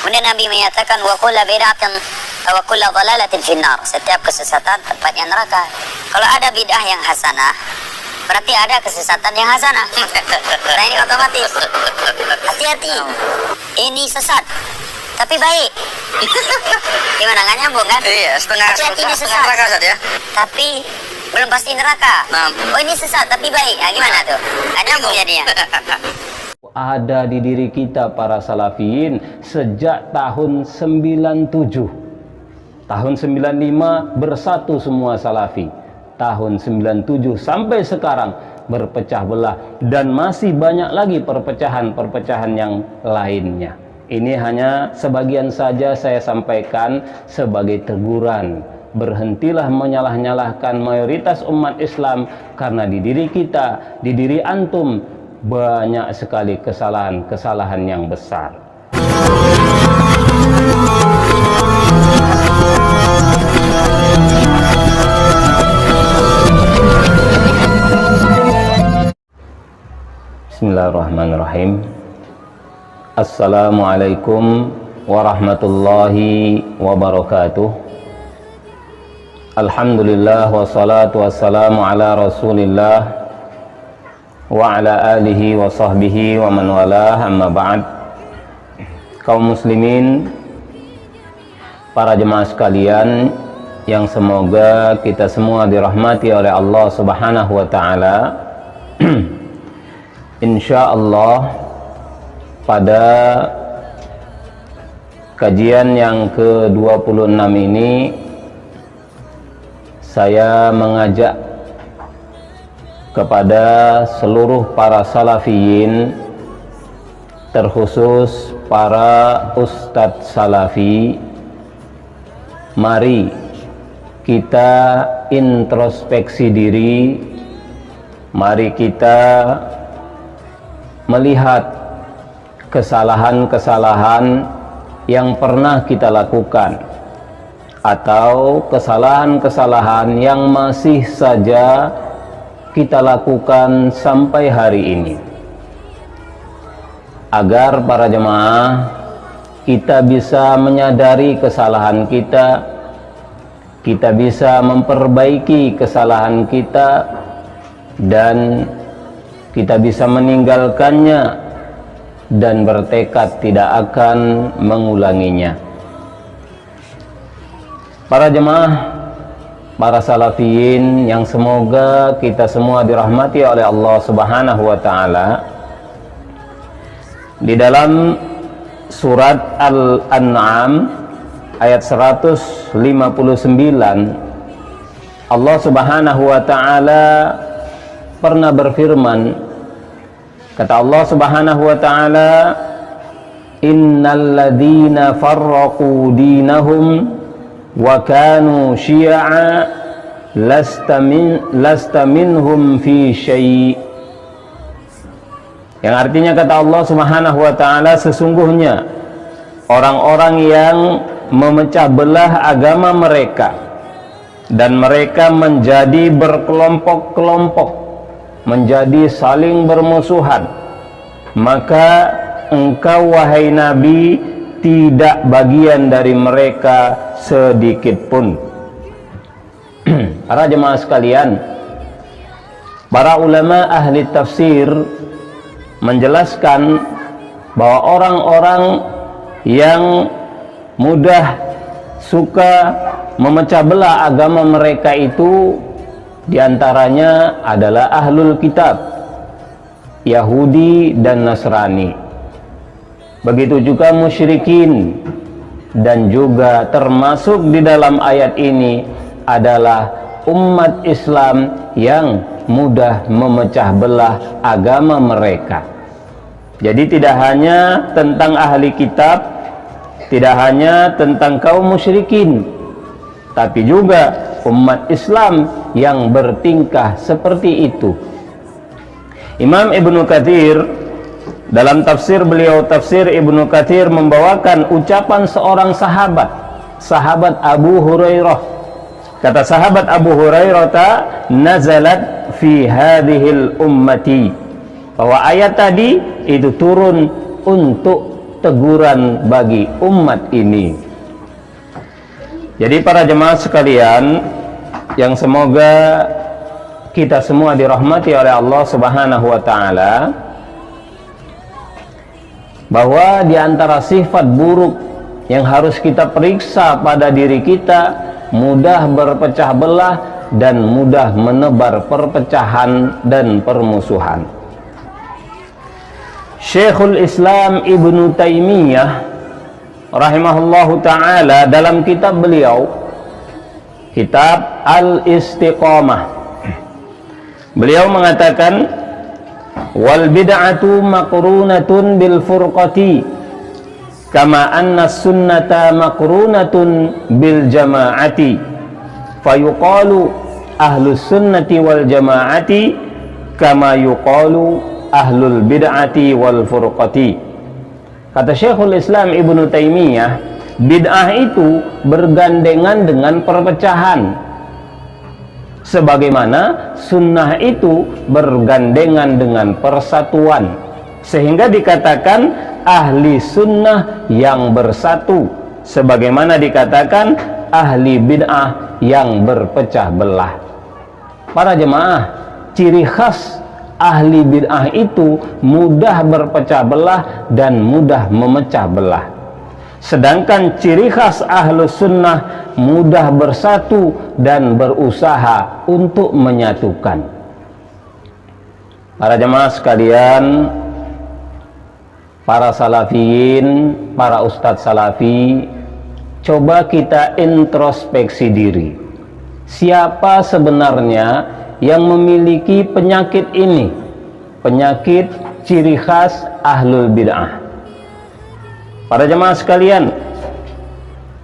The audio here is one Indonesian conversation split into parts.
Kemudian Nabi menyatakan wa kullu bid'atin wa kullu dhalalatin finnar. Setiap kesesatan tempatnya neraka. Kalau ada bid'ah yang hasanah, berarti ada kesesatan yang hasanah. Nah ini otomatis. Hati-hati. Ini sesat, tapi baik. Gimana, nggak nyambung kan? Iya, setengah ini sesat, neraka saja ya. tapi belum pasti neraka. Oh ini sesat tapi baik. Nah, gimana tuh? Nggak nyambung jadinya. Ada di diri kita para salafiyin sejak tahun 97. Tahun 95 bersatu semua salafi. Tahun 97 sampai sekarang berpecah belah, dan masih banyak lagi perpecahan-perpecahan yang lainnya. Ini hanya sebagian saja saya sampaikan sebagai teguran. Berhentilah menyalah-nyalahkan mayoritas umat Islam, karena di diri kita, di diri antum, banyak sekali kesalahan-kesalahan yang besar. Bismillahirrahmanirrahim. Assalamualaikum warahmatullahi wabarakatuh. Alhamdulillah wassalatu wassalamu ala Rasulillah wa ala alihi wa sahbihi wa man walah, amma ba'd. Kaum muslimin, para jemaah sekalian yang semoga kita semua dirahmati oleh Allah Subhanahu wa taala. Insyaallah pada kajian yang ke-26 ini saya mengajak kepada seluruh para salafiyin, terkhusus para ustadz salafi, mari kita introspeksi diri, mari kita melihat kesalahan-kesalahan yang pernah kita lakukan, atau kesalahan-kesalahan yang masih saja kita lakukan sampai hari ini, agar para jemaah kita bisa menyadari kesalahan kita, kita bisa memperbaiki kesalahan kita, dan kita bisa meninggalkannya dan bertekad tidak akan mengulanginya. Para jemaah, para salafiyin yang semoga kita semua dirahmati oleh Allah Subhanahu wa taala, di dalam surat Al-An'am ayat 159 Allah Subhanahu wa taala pernah berfirman, kata Allah Subhanahu wa taala, innal ladzina farraqu dinahum wa kanu syi'a lasta minhum fi syai'. Yang artinya kata Allah Subhanahu wa taala, sesungguhnya orang-orang yang memecah belah agama mereka dan mereka menjadi berkelompok-kelompok, menjadi saling bermusuhan, maka engkau wahai Nabi tidak bagian dari mereka sedikit pun. Para jemaah sekalian, para ulama ahli tafsir menjelaskan bahwa orang-orang yang mudah suka memecah belah agama mereka itu diantaranya adalah ahlul kitab, Yahudi dan Nasrani. Begitu juga musyrikin, dan juga termasuk di dalam ayat ini adalah umat Islam yang mudah memecah belah agama mereka. Jadi tidak hanya tentang ahli kitab, tidak hanya tentang kaum musyrikin, tapi juga umat Islam yang bertingkah seperti itu. Imam Ibnu Katsir dalam tafsir beliau, tafsir Ibnu Katsir, membawakan ucapan seorang sahabat Abu Hurairah. Kata sahabat Abu Hurairah, nazalat fi hadhil ummati, bahwa ayat tadi itu turun untuk teguran bagi umat ini. Jadi para jemaah sekalian, yang semoga kita semua dirahmati oleh Allah Subhanahu wa taala, bahwa di antara sifat buruk yang harus kita periksa pada diri kita, mudah berpecah belah dan mudah menebar perpecahan dan permusuhan. Syekhul Islam Ibnu Taimiyah rahimahullahu ta'ala dalam kitab beliau, kitab Al-Istiqamah, beliau mengatakan, wal bid'atu maqrunatun bil furqati kama anna sunnata maqrunatun bil jama'ati fayuqalu ahlus sunnati wal jama'ati kama yuqalu ahlul bid'ati wal furqati. Kata Syekhul Islam Ibnu Taimiyah, bid'ah itu bergandengan dengan perpecahan, sebagaimana sunnah itu bergandengan dengan persatuan, sehingga dikatakan ahli sunnah yang bersatu, sebagaimana dikatakan ahli bid'ah yang berpecah belah. Para jemaah, ciri khas ahli bid'ah itu mudah berpecah belah dan mudah memecah belah. Sedangkan ciri khas ahlus sunnah mudah bersatu dan berusaha untuk menyatukan. Para jemaah sekalian, para salafiyin, para ustadz salafi, coba kita introspeksi diri. Siapa sebenarnya yang memiliki penyakit ini, penyakit ciri khas ahlul bid'ah? Para jemaah sekalian,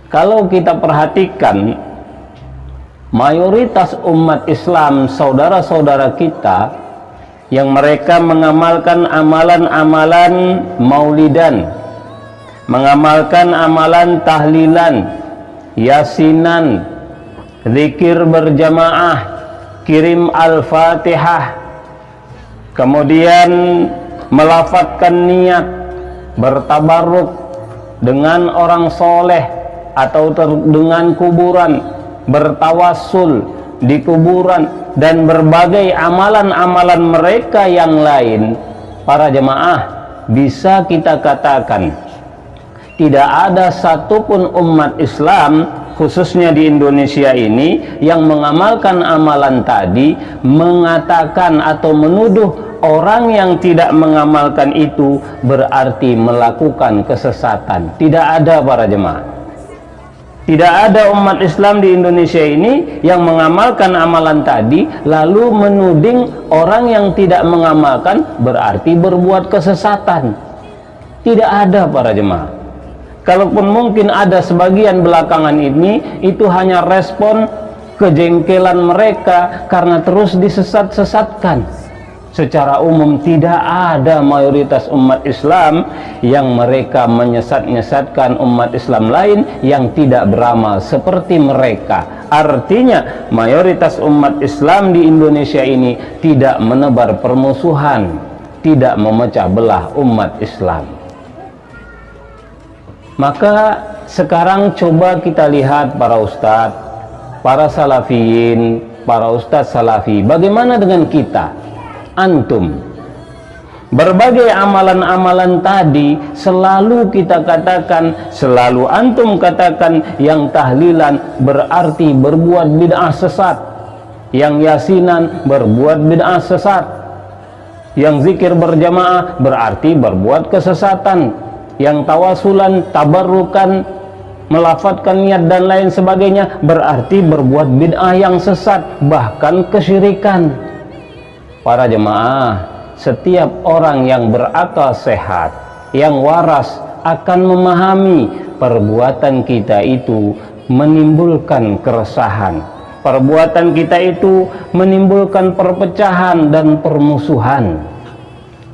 kalau kita perhatikan, mayoritas umat Islam, saudara-saudara kita, yang mereka mengamalkan amalan-amalan maulidan, mengamalkan amalan tahlilan, yasinan, zikir berjamaah, kirim al-fatihah, kemudian melafadzkan niat bertabarruk dengan orang soleh atau dengan kuburan, bertawassul di kuburan, dan berbagai amalan-amalan mereka yang lain. Para jemaah, bisa kita katakan tidak ada satupun umat Islam, khususnya di Indonesia ini, yang mengamalkan amalan tadi, mengatakan atau menuduh orang yang tidak mengamalkan itu berarti melakukan kesesatan. Tidak ada, para jemaah. Tidak ada umat Islam di Indonesia ini yang mengamalkan amalan tadi lalu menuding orang yang tidak mengamalkan berarti berbuat kesesatan. Tidak ada, para jemaah. Kalaupun mungkin ada sebagian belakangan ini, itu hanya respon kejengkelan mereka karena terus disesat-sesatkan. Secara umum tidak ada mayoritas umat Islam yang mereka menyesat-nyesatkan umat Islam lain yang tidak beramal seperti mereka. Artinya mayoritas umat Islam di Indonesia ini tidak menebar permusuhan, tidak memecah belah umat Islam. Maka sekarang coba kita lihat para ustadz, para salafiyin, para ustadz salafi, bagaimana dengan kita, antum? Berbagai amalan-amalan tadi selalu kita katakan, selalu antum katakan, yang tahlilan berarti berbuat bid'ah sesat, yang yasinan berbuat bid'ah sesat, yang zikir berjamaah berarti berbuat kesesatan, yang tawasulan, tabarrukan, melafadzkan niat dan lain sebagainya berarti berbuat bid'ah yang sesat, bahkan kesyirikan. Para jemaah, setiap orang yang berakal sehat, yang waras, akan memahami perbuatan kita itu menimbulkan keresahan, perbuatan kita itu menimbulkan perpecahan dan permusuhan,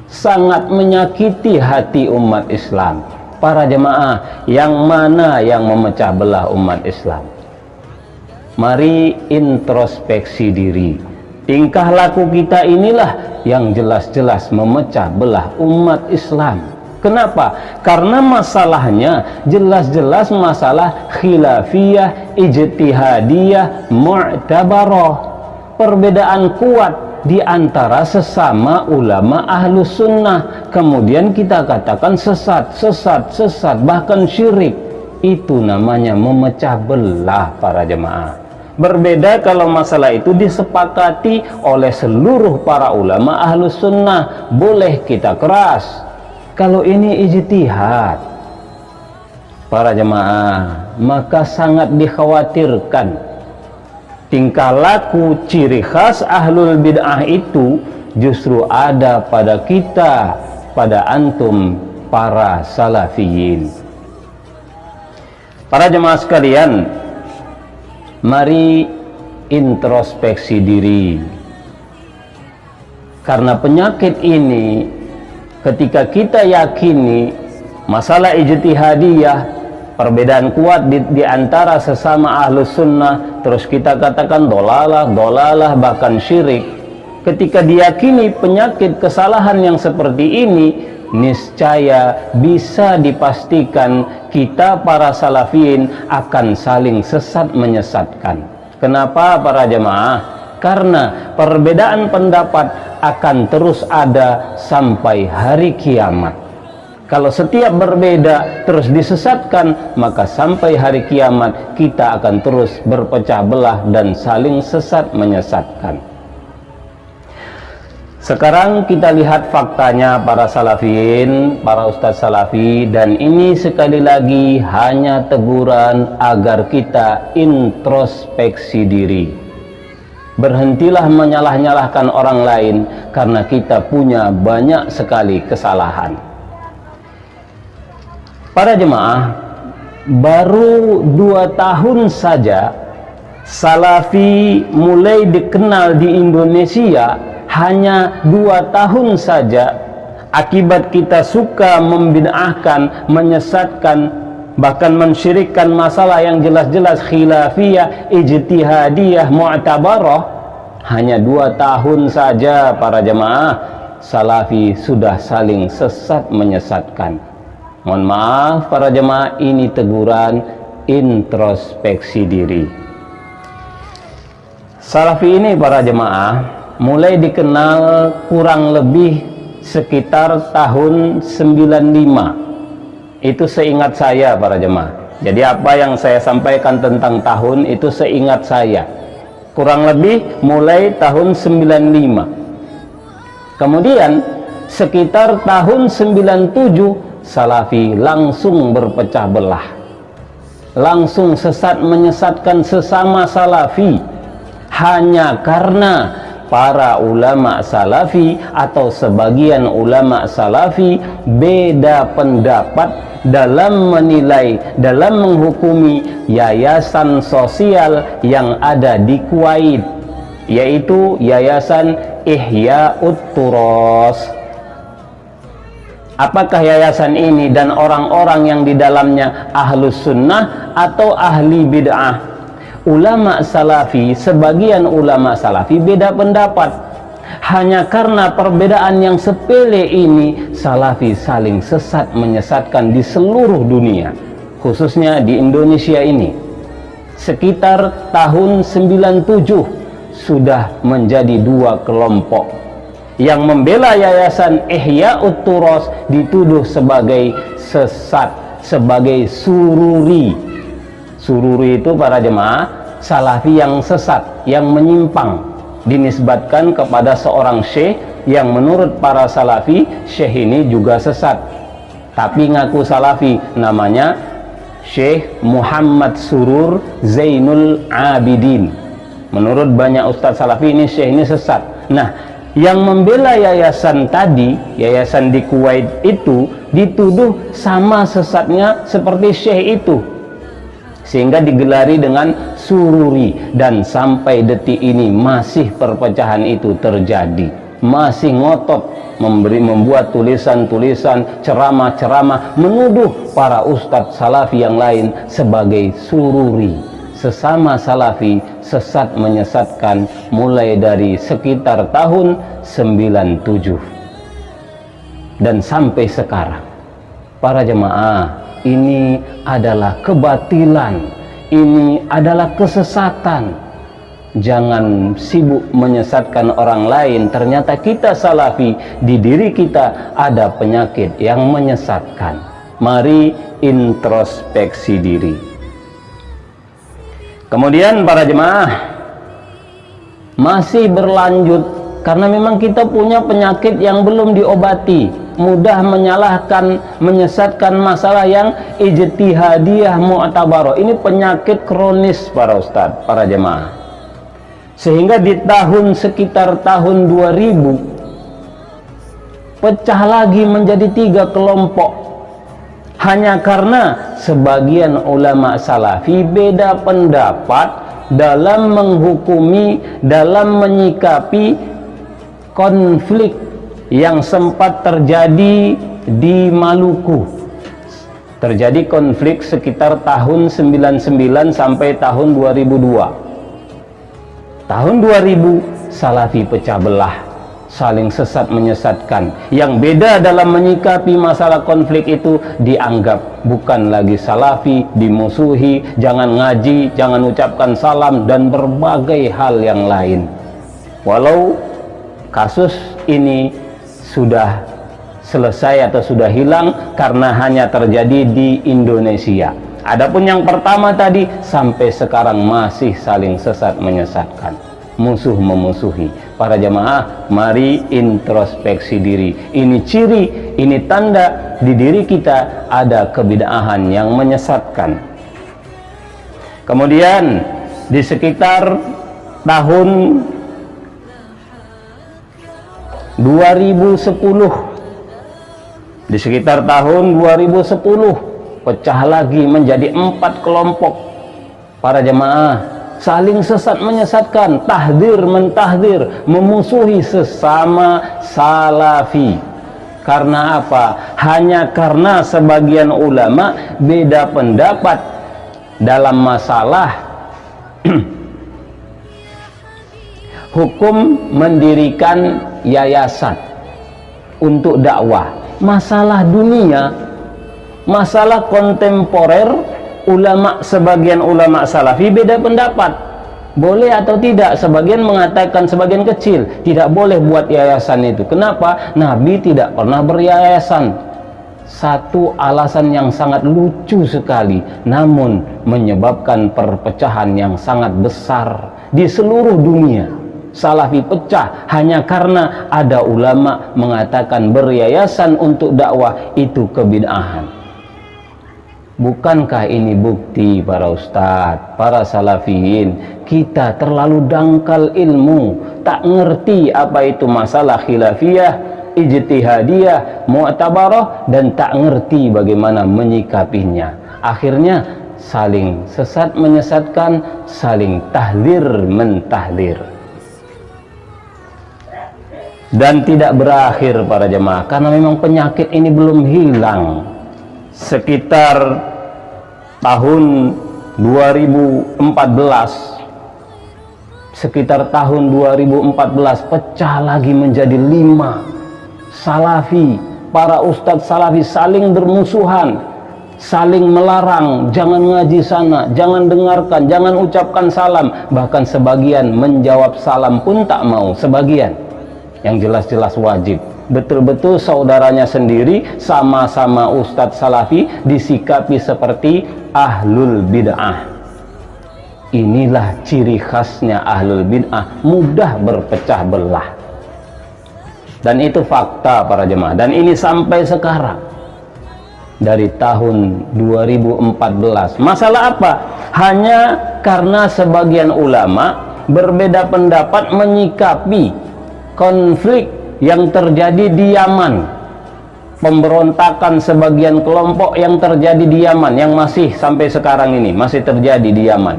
sangat menyakiti hati umat Islam. Para jemaah, yang mana yang memecah belah umat Islam? Mari introspeksi diri. Tingkah laku kita inilah yang jelas-jelas memecah belah umat Islam. Kenapa? Karena masalahnya jelas-jelas masalah khilafiyah, ijtihadiyah, mu'tabarah. Perbedaan kuat di antara sesama ulama ahlus sunnah. Kemudian kita katakan sesat, bahkan syirik. Itu namanya memecah belah para jemaah. Berbeda kalau masalah itu disepakati oleh seluruh para ulama ahlus sunnah, boleh kita keras. Kalau ini ijtihad para jemaah, maka sangat dikhawatirkan tingkah laku ciri khas ahlul bid'ah itu justru ada pada kita, pada antum para salafiyin. Para jemaah sekalian, mari introspeksi diri. Karena penyakit ini, ketika kita yakini masalah ijtihadiyah, perbedaan kuat di antara sesama ahlus sunnah, terus kita katakan dolalah, bahkan syirik. Ketika diyakini penyakit kesalahan yang seperti ini, niscaya bisa dipastikan kita para salafiyin akan saling sesat menyesatkan. Kenapa para jemaah? Karena perbedaan pendapat akan terus ada sampai hari kiamat. Kalau setiap berbeda terus disesatkan, maka sampai hari kiamat kita akan terus berpecah belah dan saling sesat menyesatkan. Sekarang kita lihat faktanya para salafiyin, para ustadz salafi, dan ini sekali lagi hanya teguran agar kita introspeksi diri. Berhentilah menyalah-nyalahkan orang lain karena kita punya banyak sekali kesalahan. Para jemaah, baru 2 tahun saja salafi mulai dikenal di Indonesia. Hanya 2 tahun saja, akibat kita suka membid'ahkan, menyesatkan, bahkan mensyirikkan masalah yang jelas-jelas khilafiyah, ijtihadiyah, mu'tabarah. Hanya 2 tahun saja para jemaah, salafi sudah saling sesat menyesatkan. Mohon maaf para jemaah, ini teguran introspeksi diri. Salafi ini para jemaah mulai dikenal kurang lebih sekitar tahun 95. Itu seingat saya para jemaah. Jadi apa yang saya sampaikan tentang tahun itu seingat saya. Kurang lebih mulai tahun 95. Kemudian sekitar tahun 97 salafi langsung berpecah belah. Langsung sesat menyesatkan sesama salafi. Hanya karena para ulama salafi atau sebagian ulama salafi beda pendapat dalam menilai, dalam menghukumi yayasan sosial yang ada di Kuwait, yaitu Yayasan Ihya'ut Turas. Apakah yayasan ini dan orang-orang yang di dalamnya ahlus sunnah atau ahli bid'ah? Ulama salafi, sebagian ulama salafi beda pendapat. Hanya karena perbedaan yang sepele ini, salafi saling sesat menyesatkan di seluruh dunia, khususnya di Indonesia ini. Sekitar tahun 97 sudah menjadi 2 kelompok. Yang membela yayasan Ihya'ut Turas dituduh sebagai sesat, sebagai sururi. Sururi itu para jemaah salafi yang sesat, yang menyimpang, dinisbatkan kepada seorang syekh yang menurut para salafi syekh ini juga sesat, tapi ngaku salafi. Namanya Syekh Muhammad Surur Zainul Abidin. Menurut banyak ustadz salafi ini syekh ini sesat. Nah, yang membela yayasan tadi, yayasan di Kuwait itu, dituduh sama sesatnya seperti syekh itu, sehingga digelari dengan sururi. Dan sampai detik ini masih perpecahan itu terjadi, masih ngotot membuat tulisan-tulisan, ceramah-ceramah menuduh para ustadz salafi yang lain sebagai sururi. Sesama salafi sesat menyesatkan mulai dari sekitar tahun 97 dan sampai sekarang. Para jemaah, ini adalah kebatilan, ini adalah kesesatan. Jangan sibuk menyesatkan orang lain. Ternyata kita salafi, di diri kita ada penyakit yang menyesatkan. Mari introspeksi diri. Kemudian para jemaah, masih berlanjut karena memang kita punya penyakit yang belum diobati. Mudah menyalahkan, menyesatkan masalah yang ijtihadiyah mu'tabarah. Ini penyakit kronis para ustadz, para jemaah. Sehingga di sekitar tahun 2000 pecah lagi menjadi 3 kelompok. Hanya karena sebagian ulama salafi beda pendapat dalam menghukumi, dalam menyikapi konflik yang sempat terjadi di Maluku. Terjadi konflik sekitar tahun 99 sampai tahun 2002. Tahun 2000 salafi pecah belah, saling sesat menyesatkan. Yang beda dalam menyikapi masalah konflik itu dianggap bukan lagi salafi, dimusuhi, jangan ngaji, jangan ucapkan salam, dan berbagai hal yang lain. Walau kasus ini sudah selesai atau sudah hilang karena hanya terjadi di Indonesia. Adapun yang pertama tadi sampai sekarang masih saling sesat menyesatkan, musuh memusuhi. Para jamaah, mari introspeksi diri. Ini ciri, ini tanda di diri kita ada kebid'ahan yang menyesatkan. Kemudian di sekitar tahun 2010, di sekitar tahun 2010 pecah lagi menjadi 4 kelompok. Para jemaah, saling sesat menyesatkan, tahdir mentahdir, memusuhi sesama salafi. Karena apa? Hanya karena sebagian ulama beda pendapat dalam masalah hukum mendirikan yayasan untuk dakwah. Masalah dunia, masalah kontemporer, sebagian ulama salafi beda pendapat. Boleh atau tidak? Sebagian mengatakan, sebagian kecil, tidak boleh buat yayasan itu. Kenapa? Nabi tidak pernah beryayasan. Satu alasan yang sangat lucu sekali, namun menyebabkan perpecahan yang sangat besar di seluruh dunia. Salafi pecah hanya karena ada ulama mengatakan beryayasan untuk dakwah itu kebid'ahan. Bukankah ini bukti para ustadz, para salafiyin, kita terlalu dangkal ilmu, tak ngerti apa itu masalah khilafiyah, ijtihadiyah, mu'tabarah, dan tak ngerti bagaimana menyikapinya. Akhirnya saling sesat menyesatkan, saling tahdir mentahdir. Dan tidak berakhir para jemaah, karena memang penyakit ini belum hilang. Sekitar tahun 2014, pecah lagi menjadi 5 salafi. Para ustadz salafi saling bermusuhan, saling melarang, jangan ngaji sana, jangan dengarkan, jangan ucapkan salam. Bahkan sebagian menjawab salam pun tak mau, sebagian. Yang jelas-jelas wajib. Betul-betul saudaranya sendiri, sama-sama ustadz salafi, disikapi seperti ahlul bid'ah. Inilah ciri khasnya ahlul bid'ah, mudah berpecah belah. Dan itu fakta para jemaah. Dan ini sampai sekarang. Dari tahun 2014. Masalah apa? Hanya karena sebagian ulama berbeda pendapat menyikapi konflik yang terjadi di Yaman, pemberontakan sebagian kelompok yang terjadi di Yaman, yang masih sampai sekarang ini masih terjadi di Yaman.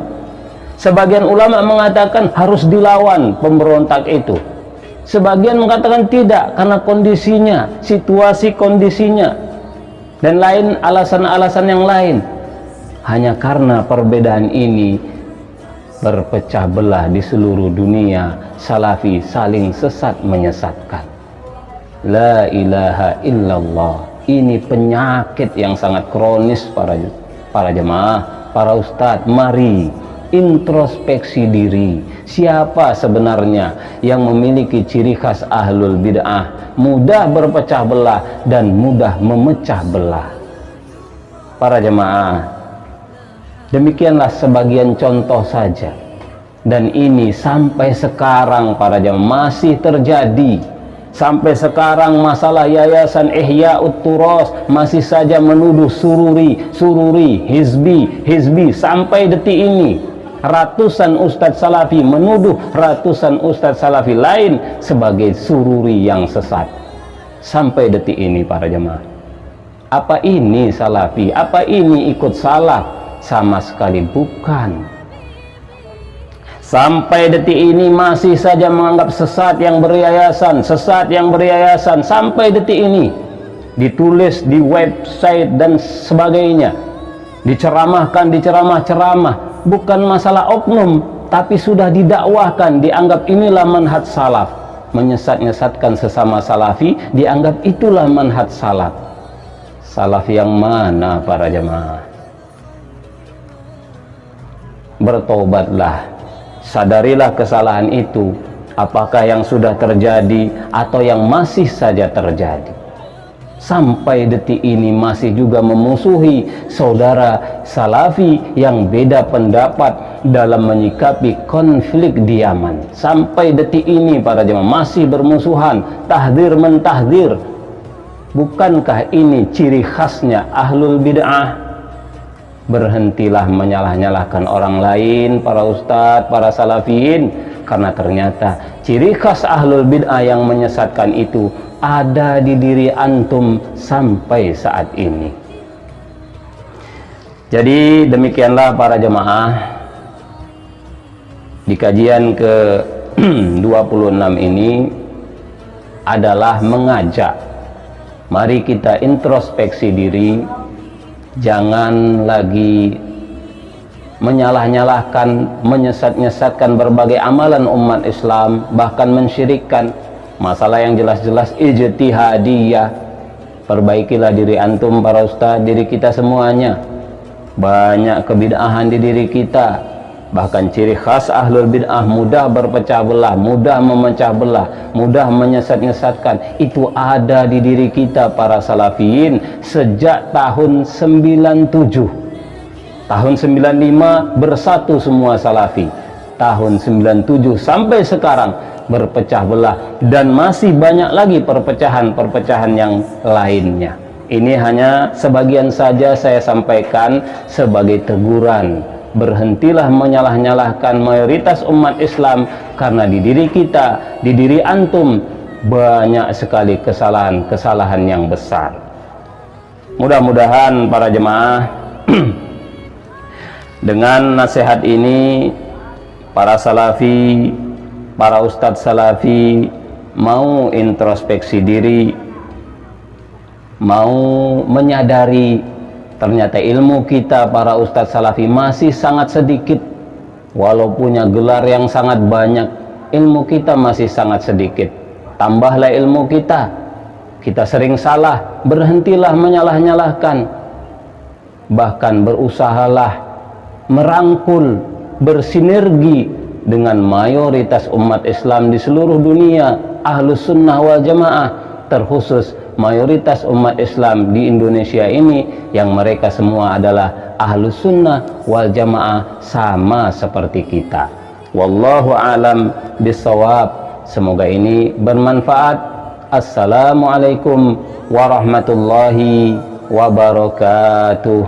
Sebagian ulama mengatakan harus dilawan pemberontak itu, sebagian mengatakan tidak karena kondisinya, situasi kondisinya, dan lain alasan-alasan yang lain. Hanya karena perbedaan ini berpecah belah di seluruh dunia, salafi saling sesat menyesatkan. La ilaha illallah. Ini penyakit yang sangat kronis para jemaah, para ustadz. Mari introspeksi diri. Siapa sebenarnya yang memiliki ciri khas ahlul bid'ah? Mudah berpecah belah dan mudah memecah belah. Para jemaah, demikianlah sebagian contoh saja. Dan ini sampai sekarang para jemaah masih terjadi. Sampai sekarang masalah yayasan Ihya'ut Turas masih saja menuduh sururi, hizbi. Sampai detik ini ratusan ustadz salafi menuduh ratusan ustadz salafi lain sebagai sururi yang sesat. Sampai detik ini para jemaah. Apa ini salafi? Apa ini ikut salaf? Sama sekali bukan. Sampai detik ini masih saja menganggap sesat yang beryayasan, sampai detik ini ditulis di website dan sebagainya, diceramahkan, ceramah, bukan masalah oknum, tapi sudah didakwahkan, dianggap inilah manhaj salaf, menyesat-nyesatkan sesama salafi, dianggap itulah manhaj salaf. Salaf yang mana para jemaah? Bertobatlah. Sadarilah kesalahan itu, apakah yang sudah terjadi atau yang masih saja terjadi. Sampai detik ini masih juga memusuhi saudara salafi yang beda pendapat dalam menyikapi konflik di Yaman. Sampai detik ini para jemaah masih bermusuhan, tahdzir mentahdzir. Bukankah ini ciri khasnya ahlul bid'ah? Berhentilah menyalah-nyalahkan orang lain, para ustadz, para salafiyin, karena ternyata ciri khas ahlul bid'ah yang menyesatkan itu ada di diri antum sampai saat ini. Jadi demikianlah para jemaah, di kajian ke 26 ini adalah mengajak, mari kita introspeksi diri. Jangan lagi menyalah-nyalahkan, menyesat-nyesatkan berbagai amalan umat Islam, bahkan mensyirikkan masalah yang jelas-jelas ijtihadiyah. Perbaikilah diri antum para ustaz, diri kita semuanya. Banyak kebid'ahan di diri kita. Bahkan ciri khas ahlul bid'ah mudah berpecah belah, mudah memecah belah, mudah menyesat-nyesatkan. Itu ada di diri kita para salafiyin sejak tahun 97. Tahun 95 bersatu semua salafi. Tahun 97 sampai sekarang berpecah belah, dan masih banyak lagi perpecahan-perpecahan yang lainnya. Ini hanya sebagian saja saya sampaikan sebagai teguran. Berhentilah menyalah-nyalahkan mayoritas umat Islam, karena di diri kita, di diri antum banyak sekali kesalahan-kesalahan yang besar. Mudah-mudahan para jemaah dengan nasihat ini para salafi, para ustadz salafi mau introspeksi diri, mau menyadari ternyata ilmu kita para ustadz salafi masih sangat sedikit. Walau punya gelar yang sangat banyak, ilmu kita masih sangat sedikit. Tambahlah ilmu kita. Kita sering salah, berhentilah menyalah-nyalahkan. Bahkan berusahalah merangkul, bersinergi dengan mayoritas umat Islam di seluruh dunia, Ahlus Sunnah wal Jamaah, terkhusus mayoritas umat Islam di Indonesia ini yang mereka semua adalah Ahlus Sunnah wal Jamaah, sama seperti kita. Wallahu alam bisawab. Semoga ini bermanfaat. Assalamualaikum warahmatullahi wabarakatuh.